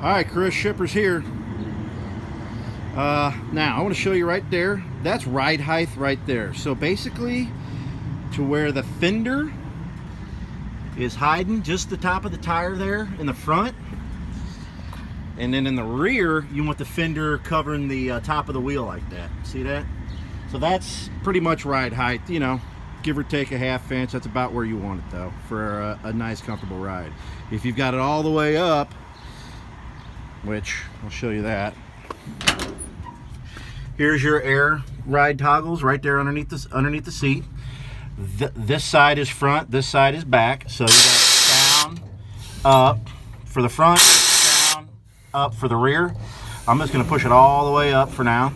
Alright, Chris, Shippers here. Now, I want to show you right there. That's ride height right there. So basically, to where the fender is hiding just the top of the tire there in the front. And then in the rear, you want the fender covering the top of the wheel like that. See that? So that's pretty much ride height, you know, give or take a ½ inch. That's about where you want it though, for a nice comfortable ride. If you've got it all the way up, which I'll show you that. Here's your air ride toggles right there underneath the seat. This side is front, this side is back. So you got down, up for the front, down, up for the rear. I'm just going to push it all the way up for now.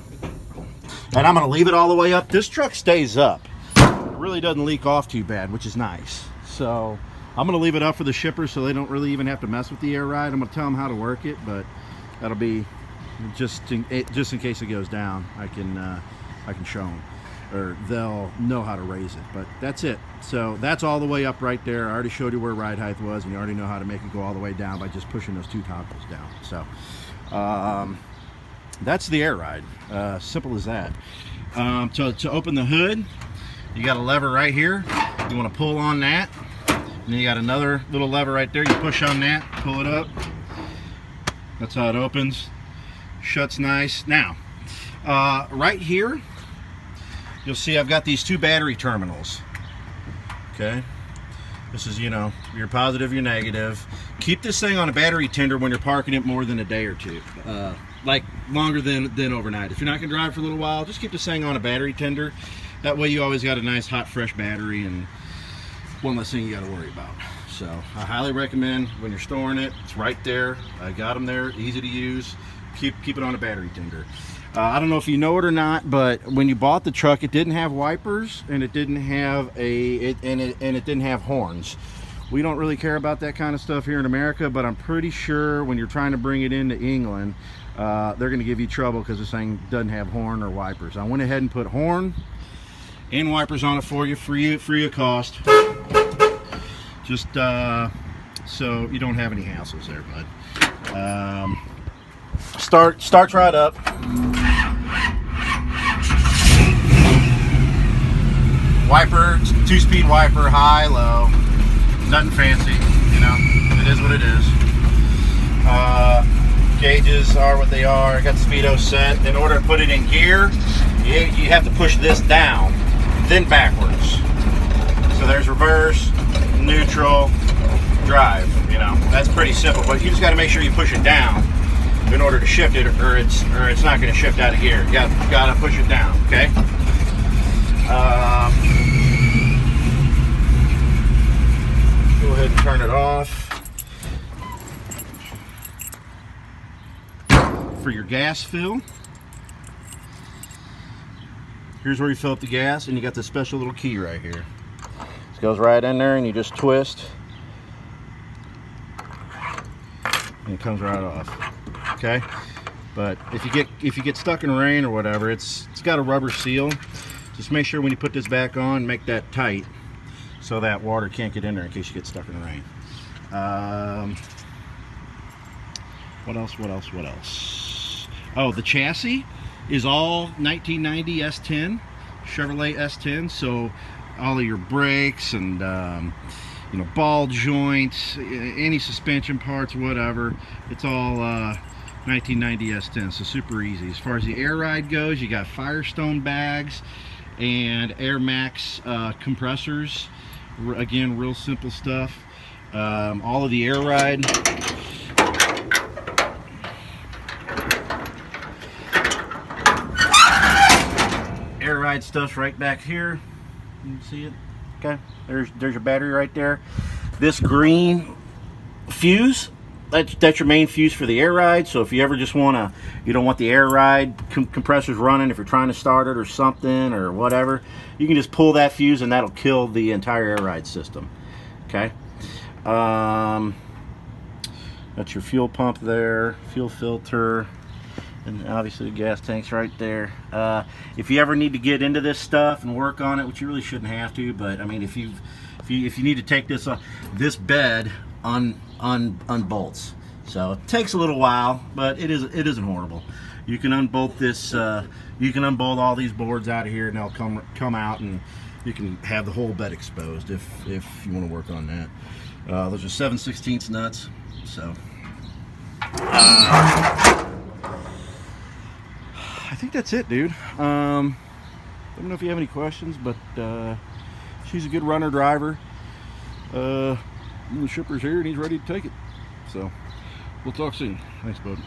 And I'm going to leave it all the way up. This truck stays up. It really doesn't leak off too bad, which is nice. So I'm going to leave it up for the shippers so they don't really even have to mess with the air ride. I'm going to tell them how to work it, but that'll be just in case it goes down. I can show them, or they'll know how to raise it. But that's it. So that's all the way up right there. I already showed you where ride height was, and you already know how to make it go all the way down by just pushing those two toggles down. So that's the air ride. Simple as that. To open the hood, you got a lever right here. You want to pull on that. And then you got another little lever right there. You push on that, pull it up. That's how it opens. Shuts nice. Now, right here, you'll see I've got these two battery terminals. Okay. This is, you know, your positive, your negative. Keep this thing on a battery tender when you're parking it more than a day or two. Like longer than overnight. If you're not going to drive for a little while, just keep this thing on a battery tender. That way you always got a nice, hot, fresh battery and one less thing you got to worry about. So I highly recommend when you're storing it, it's right there. I got them there, easy to use. Keep it on a battery tender. I don't know if you know it or not, but when you bought the truck, it didn't have wipers and it didn't have it didn't have horns. We don't really care about that kind of stuff here in America, but I'm pretty sure when you're trying to bring it into England, they're going to give you trouble because this thing doesn't have horn or wipers. I went ahead and put horn and wipers on it for you, free of cost. Just so you don't have any hassles there, bud. Starts right up. Wiper, 2-speed wiper, high, low. Nothing fancy, you know. It is what it is. Gauges are what they are. I got the speedo set. In order to put it in gear, you have to push this down, then backwards. So there's reverse, neutral, drive. You know, that's pretty simple. But you just got to make sure you push it down in order to shift it, or it's not going to shift out of gear. You got to push it down. Okay. Go ahead and turn it off. For your gas fill, here's where you fill up the gas, and you got this special little key right here. This goes right in there, and you just twist, and it comes right off. Okay, but if you get stuck in rain or whatever, it's got a rubber seal. Just make sure when you put this back on, make that tight so that water can't get in there in case you get stuck in the rain. What else? Oh, the chassis is all 1990 S10, Chevrolet S10. So all of your brakes and you know, ball joints, any suspension parts, whatever, it's all 1990 S10. So super easy. As far as the air ride goes, you got Firestone bags and Air Max compressors. Again, real simple stuff. All of the air ride stuff's right back here. You can see it. Okay, there's your battery right there. This green fuse, that's your main fuse for the air ride. So if you ever just you don't want the air ride compressors running, if you're trying to start it or something or whatever, you can just pull that fuse and that'll kill the entire air ride system. Okay. That's your fuel pump there, fuel filter, and obviously the gas tank's right there. If you ever need to get into this stuff and work on it, which you really shouldn't have to, but I mean, if you need to take this bed unbolts. So it takes a little while, but it isn't horrible. You can unbolt this. You can unbolt all these boards out of here, and they'll come out, and you can have the whole bed exposed if you want to work on that. Those are 7/16 nuts. So I think that's it, dude. I don't know if you have any questions, but she's a good runner driver. The shipper's here and he's ready to take it. So we'll talk soon. Thanks, bud.